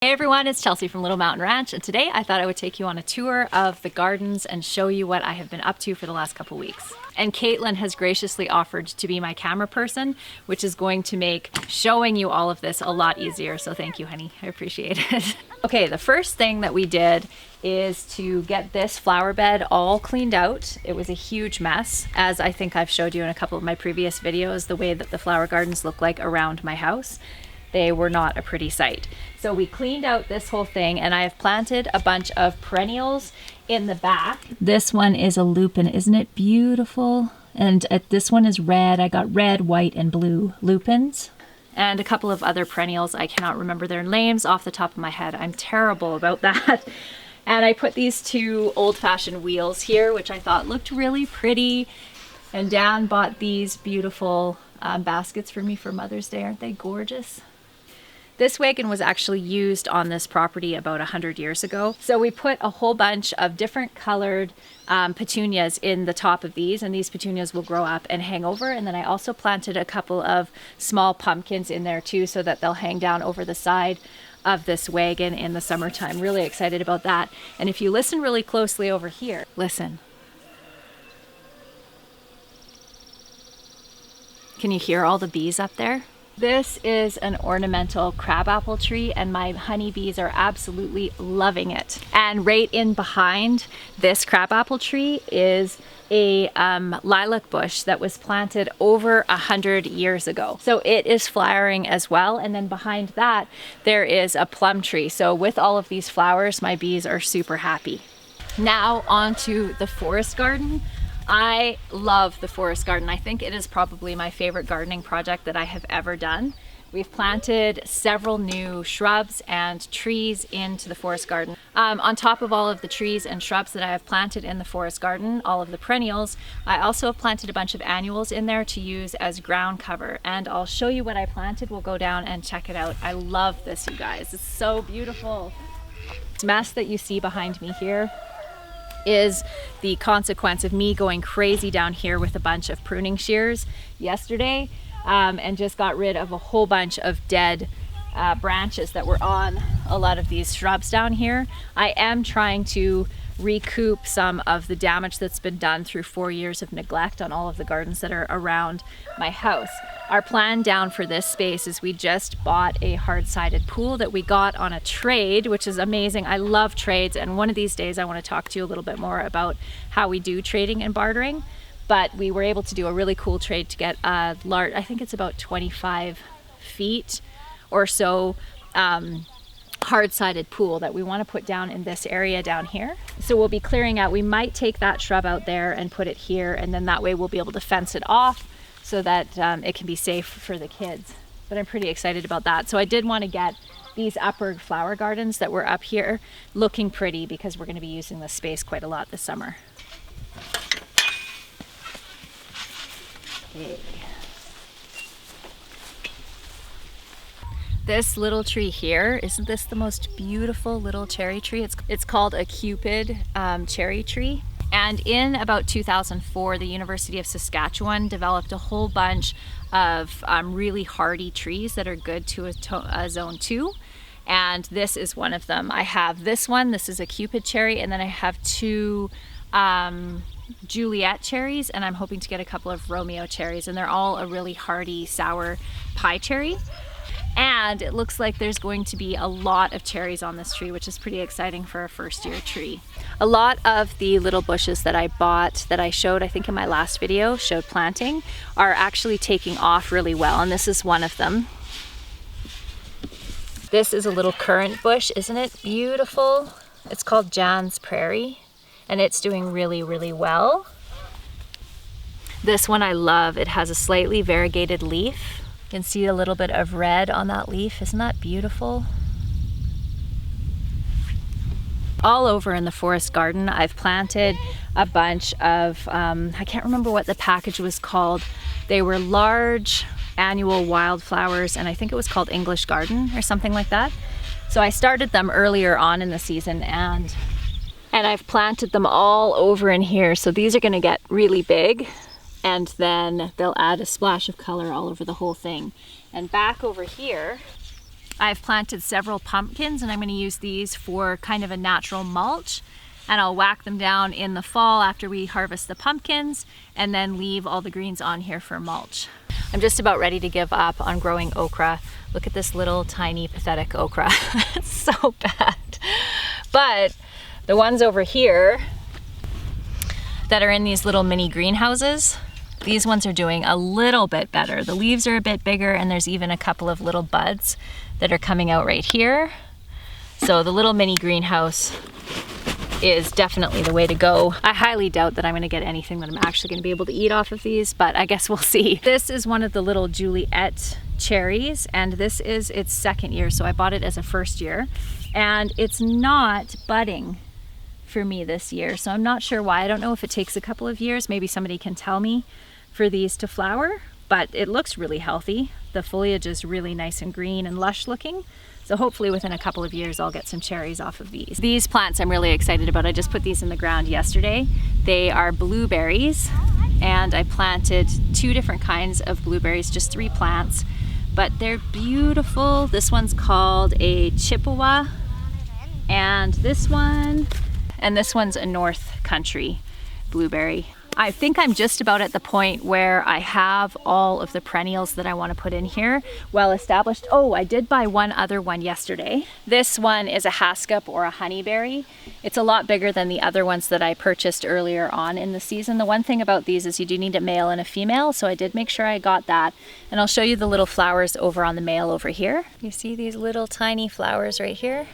Hey everyone, it's Chelsea from Little Mountain Ranch, and today I thought I would take you on a tour of the gardens and show you what I have been up to for the last couple weeks. And Caitlin has graciously offered to be my camera person, which is going to make showing you all of this a lot easier, so thank you, honey. I appreciate it. Okay, the first thing that we did is to get this flower bed all cleaned out. It was a huge mess, as I think I've showed you in a couple of my previous videos, the way that the flower gardens look like around my house. They were not a pretty sight. So we cleaned out this whole thing, and I have planted a bunch of perennials in the back. This one is a lupin. Isn't it beautiful? And this one is red. I got red, white, and blue lupins. And a couple of other perennials. I cannot remember their names off the top of my head. I'm terrible about that. And I put these two old-fashioned wheels here, which I thought looked really pretty. And Dan bought these beautiful baskets for me for Mother's Day. Aren't they gorgeous? This wagon was actually used on this property about 100 years ago. So we put a whole bunch of different colored petunias in the top of these, and these petunias will grow up and hang over. And then I also planted a couple of small pumpkins in there too, so that they'll hang down over the side of this wagon in the summertime. Really excited about that. And if you listen really closely over here, listen. Can you hear all the bees up there? This is an ornamental crabapple tree, and my honeybees are absolutely loving it. And right in behind this crabapple tree is a lilac bush that was planted over 100 years ago. So it is flowering as well. And then behind that, there is a plum tree. So with all of these flowers, my bees are super happy. Now onto the forest garden. I love the forest garden. I think it is probably my favorite gardening project that I have ever done. We've planted several new shrubs and trees into the forest garden. On top of all of the trees and shrubs that I have planted in the forest garden, all of the perennials, I also have planted a bunch of annuals in there to use as ground cover. And I'll show you what I planted. We'll go down and check it out. I love this, you guys. It's so beautiful. This mess that you see behind me here is the consequence of me going crazy down here with a bunch of pruning shears yesterday, and just got rid of a whole bunch of dead branches that were on a lot of these shrubs down here. I am trying to recoup some of the damage that's been done through 4 years of neglect on all of the gardens that are around my house. Our plan down for this space is we just bought a hard-sided pool that we got on a trade, which is amazing. I love trades, and one of these days I want to talk to you a little bit more about how we do trading and bartering. But we were able to do a really cool trade to get a large, I think it's about 25 feet or so, hard-sided pool that we want to put down in this area down here. So we'll be clearing out, we might take that shrub out there and put it here, and then that way we'll be able to fence it off so that it can be safe for the kids. But I'm pretty excited about that. So I did want to get these upper flower gardens that were up here looking pretty, because we're going to be using this space quite a lot this summer. Okay. This little tree here, isn't this the most beautiful little cherry tree? It's called a Cupid cherry tree. And in about 2004, the University of Saskatchewan developed a whole bunch of really hardy trees that are good to a zone 2. And this is one of them. I have this one, this is a Cupid cherry, and then I have two Juliet cherries, and I'm hoping to get a couple of Romeo cherries, and they're all a really hardy sour pie cherry. And it looks like there's going to be a lot of cherries on this tree, which is pretty exciting for a first-year tree. A lot of the little bushes that I bought, that I showed, I think in my last video, showed planting, are actually taking off really well, and this is one of them. This is a little currant bush. Isn't it beautiful? It's called Jan's Prairie, and it's doing really, really well. This one I love. It has a slightly variegated leaf. You can see a little bit of red on that leaf. Isn't that beautiful? All over in the forest garden, I've planted a bunch of, I can't remember what the package was called. They were large annual wildflowers, and I think it was called English Garden or something like that. So I started them earlier on in the season, and I've planted them all over in here. So these are gonna get really big, and then they'll add a splash of color all over the whole thing. And back over here, I've planted several pumpkins and I'm going to use these for kind of a natural mulch, and I'll whack them down in the fall after we harvest the pumpkins and then leave all the greens on here for mulch. I'm just about ready to give up on growing okra. Look at this little tiny pathetic okra. It's so bad. But the ones over here that are in these little mini greenhouses, these ones are doing a little bit better. The leaves are a bit bigger and there's even a couple of little buds that are coming out right here. So the little mini greenhouse is definitely the way to go. I highly doubt that I'm gonna get anything that I'm actually gonna be able to eat off of these, but I guess we'll see. This is one of the little Juliet cherries, and this is its second year, so I bought it as a first year. And it's not budding for me this year, so I'm not sure why. I don't know if it takes a couple of years, maybe somebody can tell me, for these to flower, but it looks really healthy. The foliage is really nice and green and lush looking. So hopefully within a couple of years I'll get some cherries off of these. These plants I'm really excited about. I just put these in the ground yesterday. They are blueberries, and I planted 2 different kinds of blueberries, just 3 plants, but they're beautiful. This one's called a Chippewa, and this one's a North Country blueberry. I think I'm just about at the point where I have all of the perennials that I want to put in here well established. Oh, I did buy one other one yesterday. This one is a hascup or a honeyberry. It's a lot bigger than the other ones that I purchased earlier on in the season. The one thing about these is you do need a male and a female, so I did make sure I got that. And I'll show you the little flowers over on the male over here. You see these little tiny flowers right here?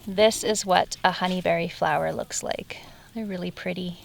This is what a honeyberry flower looks like. They're really pretty.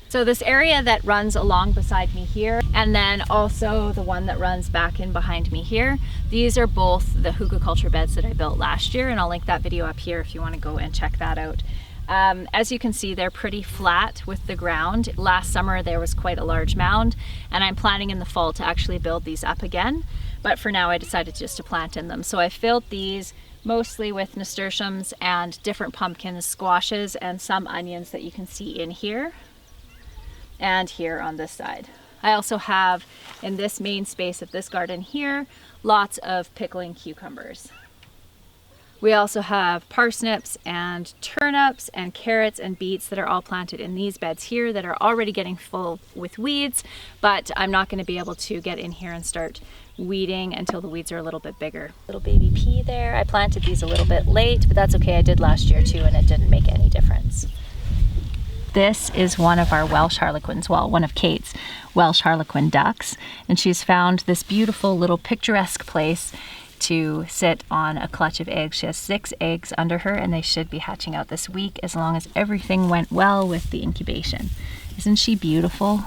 So this area that runs along beside me here, and then also the one that runs back in behind me here, these are both the hugelkultur beds that I built last year, and I'll link that video up here if you want to go and check that out. As you can see, they're pretty flat with the ground. Last summer there was quite a large mound, and I'm planning in the fall to actually build these up again, but for now I decided just to plant in them. So I filled these mostly with nasturtiums and different pumpkins, squashes, and some onions that you can see in here and here on this side. I also have, in this main space of this garden here, lots of pickling cucumbers. We also have parsnips and turnips and carrots and beets that are all planted in these beds here that are already getting full with weeds, but I'm not going to be able to get in here and start weeding until the weeds are a little bit bigger. Little baby pea there. I planted these a little bit late, but that's okay. I did last year too, and it didn't make any difference. This is one of our Welsh Harlequins, well, one of Kate's Welsh Harlequin ducks, and she's found this beautiful little picturesque place to sit on a clutch of eggs. She has 6 eggs under her, and they should be hatching out this week as long as everything went well with the incubation. Isn't she beautiful?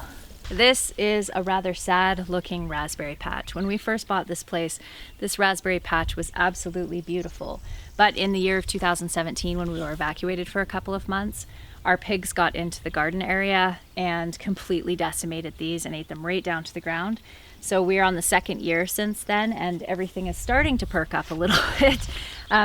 This is a rather sad looking raspberry patch. When we first bought this place, this raspberry patch was absolutely beautiful. But in the year of 2017, when we were evacuated for a couple of months, our pigs got into the garden area and completely decimated these and ate them right down to the ground. So we're on the 2nd year since then, and everything is starting to perk up a little bit.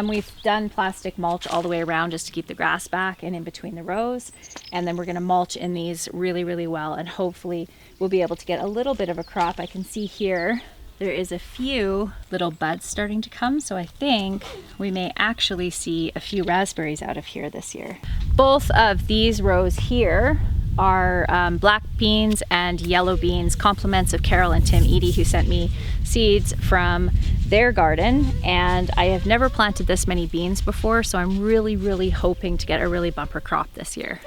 We've done plastic mulch all the way around just to keep the grass back and in between the rows. And then we're gonna mulch in these really, really well, and hopefully we'll be able to get a little bit of a crop. I can see here there is a few little buds starting to come, so I think we may actually see a few raspberries out of here this year. Both of these rows here are black beans and yellow beans, compliments of Carol and Tim Eady, who sent me seeds from their garden, and I have never planted this many beans before, so I'm really, really hoping to get a really bumper crop this year.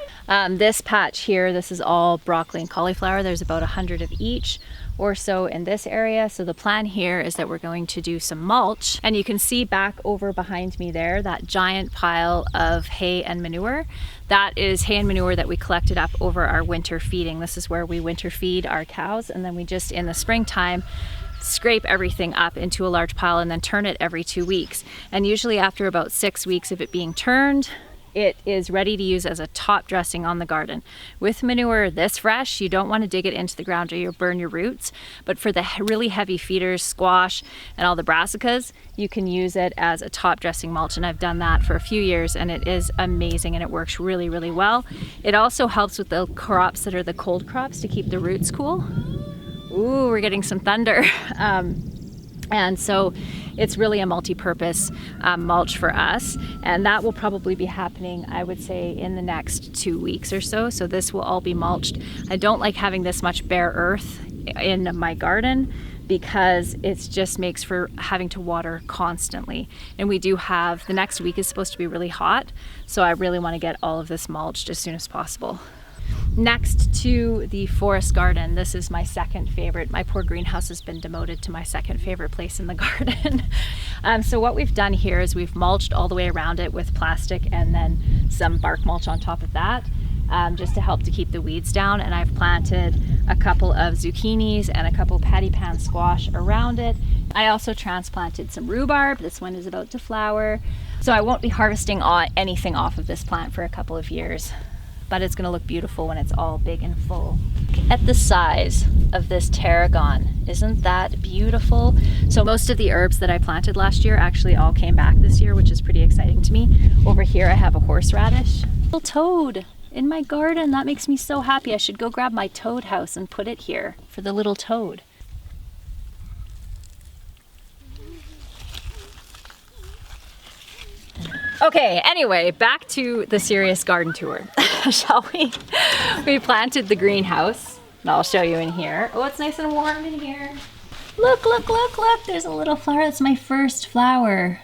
This patch here, this is all broccoli and cauliflower. There's about 100 of each or so in this area. So the plan here is that we're going to do some mulch, and you can see back over behind me there, that giant pile of hay and manure. That is hay and manure that we collected up over our winter feeding. This is where we winter feed our cows, and then we just in the springtime scrape everything up into a large pile and then turn it every 2 weeks. And usually after about 6 weeks of it being turned, it is ready to use as a top dressing on the garden. With manure this fresh, you don't want to dig it into the ground or you'll burn your roots. But for the really heavy feeders, squash, and all the brassicas, you can use it as a top dressing mulch. And I've done that for a few years, and it is amazing, and it works really, really well. It also helps with the crops that are the cold crops to keep the roots cool. Ooh, we're getting some thunder. And so it's really a multi-purpose mulch for us, and that will probably be happening, I would say, in the next 2 weeks or so. So this will all be mulched. I don't like having this much bare earth in my garden because it just makes for having to water constantly. And we do have, the next week is supposed to be really hot, so I really want to get all of this mulched as soon as possible. Next to the forest garden, this is my second favorite. My poor greenhouse has been demoted to my second favorite place in the garden. So what we've done here is we've mulched all the way around it with plastic and then some bark mulch on top of that, just to help to keep the weeds down. And I've planted a couple of zucchinis and a couple patty pan squash around it. I also transplanted some rhubarb. This one is about to flower. So I won't be harvesting anything off of this plant for a couple of years, but it's gonna look beautiful when it's all big and full. Look at the size of this tarragon. Isn't that beautiful? So most of the herbs that I planted last year actually all came back this year, which is pretty exciting to me. Over here I have a horseradish. Little toad in my garden. That makes me so happy. I should go grab my toad house and put it here for the little toad. Okay, anyway, back to the serious garden tour, shall we? We planted the greenhouse, and I'll show you in here. Oh, it's nice and warm in here. Look, look, look, look, there's a little flower. That's my first flower.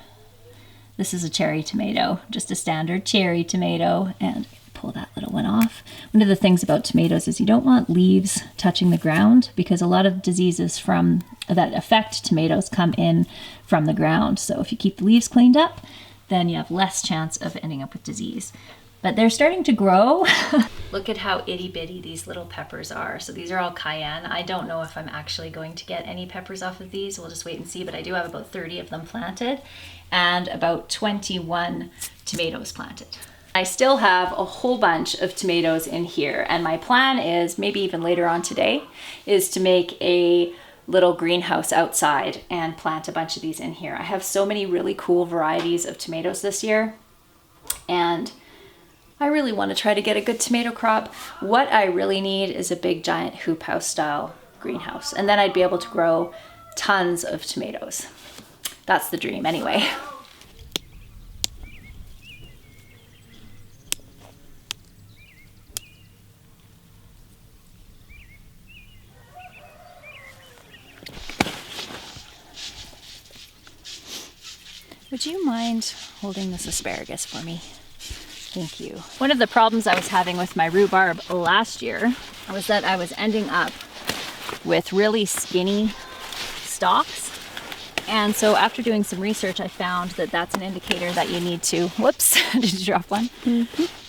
This is a cherry tomato, just a standard cherry tomato, and pull that little one off. One of the things about tomatoes is you don't want leaves touching the ground because a lot of diseases that affect tomatoes come in from the ground. So if you keep the leaves cleaned up, then you have less chance of ending up with disease. But they're starting to grow. Look at how itty bitty these little peppers are. So these are all cayenne. I don't know if I'm actually going to get any peppers off of these. We'll just wait and see, but I do have about 30 of them planted and about 21 tomatoes planted. I still have a whole bunch of tomatoes in here, and my plan is, maybe even later on today, is to make a little greenhouse outside and plant a bunch of these in here. I have so many really cool varieties of tomatoes this year, and I really want to try to get a good tomato crop. What I really need is a big giant hoop house style greenhouse, and then I'd be able to grow tons of tomatoes. That's the dream anyway. Would you mind holding this asparagus for me? Thank you. One of the problems I was having with my rhubarb last year was that I was ending up with really skinny stalks. And so after doing some research, I found that that's an indicator that you need to, whoops, did you drop one?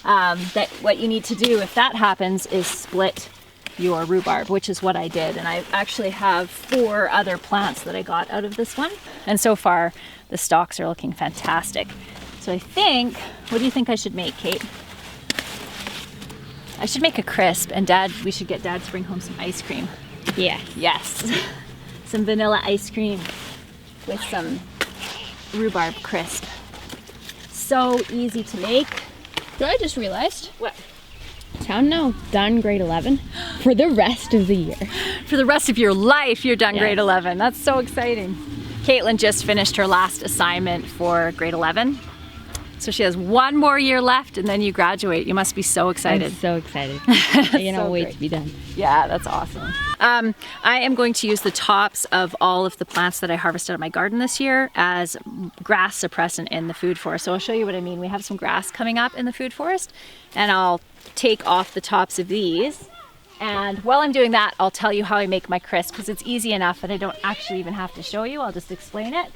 That what you need to do if that happens is split your rhubarb, which is what I did. And I actually have 4 other plants that I got out of this one. And so far, the stalks are looking fantastic. So I think, what do you think I should make, Kate? I should make a crisp, and we should get Dad to bring home some ice cream. Yeah. Yes. Some vanilla ice cream with some rhubarb crisp. So easy to make. So I just realized. What? Town now done grade 11 for the rest of the year. For the rest of your life, you're done Yes. grade 11. That's so exciting. Caitlin just finished her last assignment for grade 11. So she has 1 more year left and then you graduate. You must be so excited. I'm so excited. I cannot wait to be done. Yeah, that's awesome. I am going to use the tops of all of the plants that I harvested out of my garden this year as grass suppressant in the food forest. So I'll show you what I mean. We have some grass coming up in the food forest, and I'll take off the tops of these. And while I'm doing that, I'll tell you how I make my crisp, because it's easy enough and I don't actually even have to show you. I'll just explain it.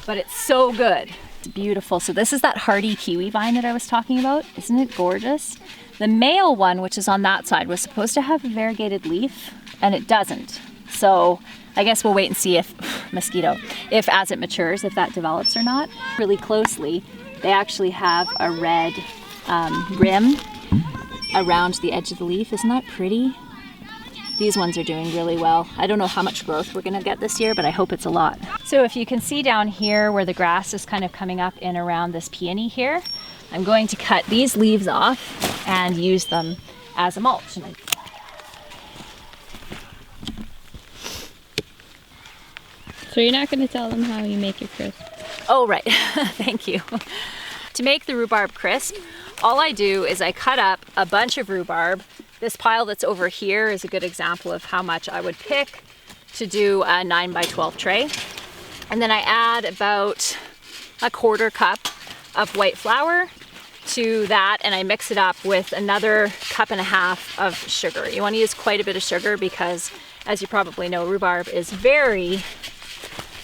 But it's so good. It's beautiful. So this is that hardy kiwi vine that I was talking about. Isn't it gorgeous? The male one, which is on that side, was supposed to have a variegated leaf, and it doesn't. So I guess we'll wait and see if, mosquito, if as it matures, if that develops or not. Really closely, they actually have a red rim around the edge of the leaf. Isn't that pretty? These ones are doing really well. I don't know how much growth we're gonna get this year, but I hope it's a lot. So if you can see down here where the grass is kind of coming up in around this peony here, I'm going to cut these leaves off and use them as a mulch. So you're not going to tell them how you make your crisp? Oh, right. Thank you. To make the rhubarb crisp, all I do is I cut up a bunch of rhubarb. This pile that's over here is a good example of how much I would pick to do a 9 by 12 tray. And then I add about a 1/4 cup of white flour to that, and I mix it up with another 1.5 cups of sugar. You want to use quite a bit of sugar because, as you probably know, rhubarb is very,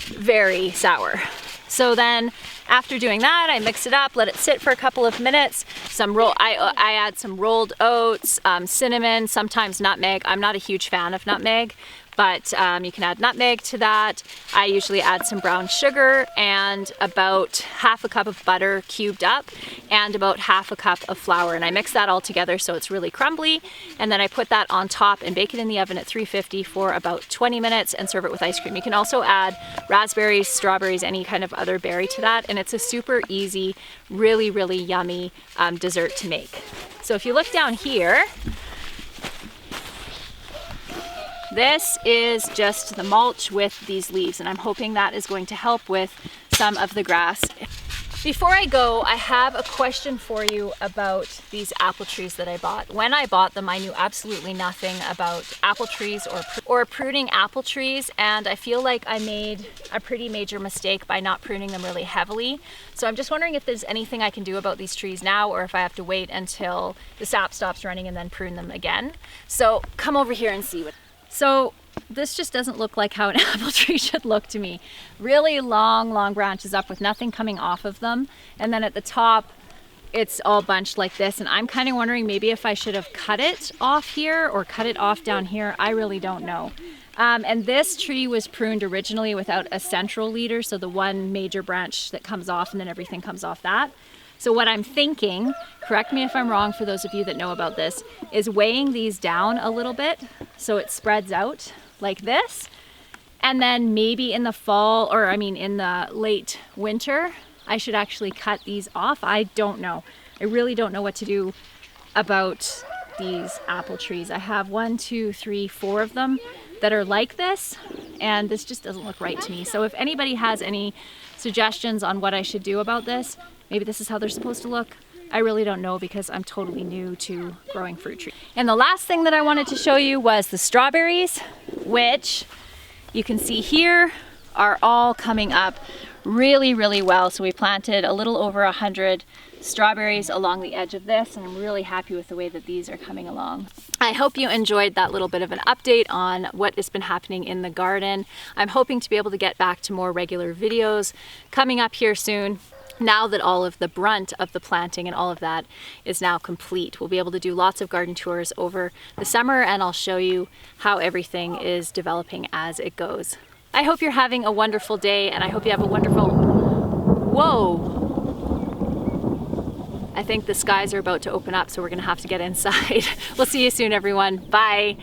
very sour. So then after doing that, I mix it up, let it sit for a couple of minutes. I add some rolled oats, cinnamon, sometimes nutmeg. I'm not a huge fan of nutmeg, but you can add nutmeg to that. I usually add some brown sugar and about 1/2 cup of butter cubed up and about 1/2 cup of flour. And I mix that all together so it's really crumbly. And then I put that on top and bake it in the oven at 350 for about 20 minutes and serve it with ice cream. You can also add raspberries, strawberries, any kind of other berry to that. And it's a super easy, really, really yummy dessert to make. So if you look down here, this is just the mulch with these leaves, and I'm hoping that is going to help with some of the grass. Before I go, I have a question for you about these apple trees that I bought. When I bought them, I knew absolutely nothing about apple trees or pruning apple trees, and I feel like I made a pretty major mistake by not pruning them really heavily. So I'm just wondering if there's anything I can do about these trees now, or if I have to wait until the sap stops running and then prune them again. So come over here and see what. So this just doesn't look like how an apple tree should look to me. Really long branches up with nothing coming off of them. And then at the top, it's all bunched like this. And I'm kind of wondering maybe if I should have cut it off here or cut it off down here. I really don't know. And this tree was pruned originally without a central leader. So the one major branch that comes off and then everything comes off that. So what I'm thinking, correct me if I'm wrong for those of you that know about this, is weighing these down a little bit so it spreads out like this. And then maybe in the fall, or I mean in the late winter, I should actually cut these off. I don't know. I really don't know what to do about these apple trees. I have 1, 2, 3, 4 of them that are like this, and this just doesn't look right to me. So if anybody has any suggestions on what I should do about this, maybe this is how they're supposed to look. I really don't know because I'm totally new to growing fruit trees. And the last thing that I wanted to show you was the strawberries, which you can see here are all coming up really, really well. So we planted a little over 100 strawberries along the edge of this, and I'm really happy with the way that these are coming along. I hope you enjoyed that little bit of an update on what has been happening in the garden. I'm hoping to be able to get back to more regular videos coming up here soon. Now that all of the brunt of the planting and all of that is now complete, we'll be able to do lots of garden tours over the summer, and I'll show you how everything is developing as it goes. I hope you're having a wonderful day, and I hope you have a wonderful... Whoa! I think the skies are about to open up, so we're gonna have to get inside. We'll see you soon, everyone. Bye.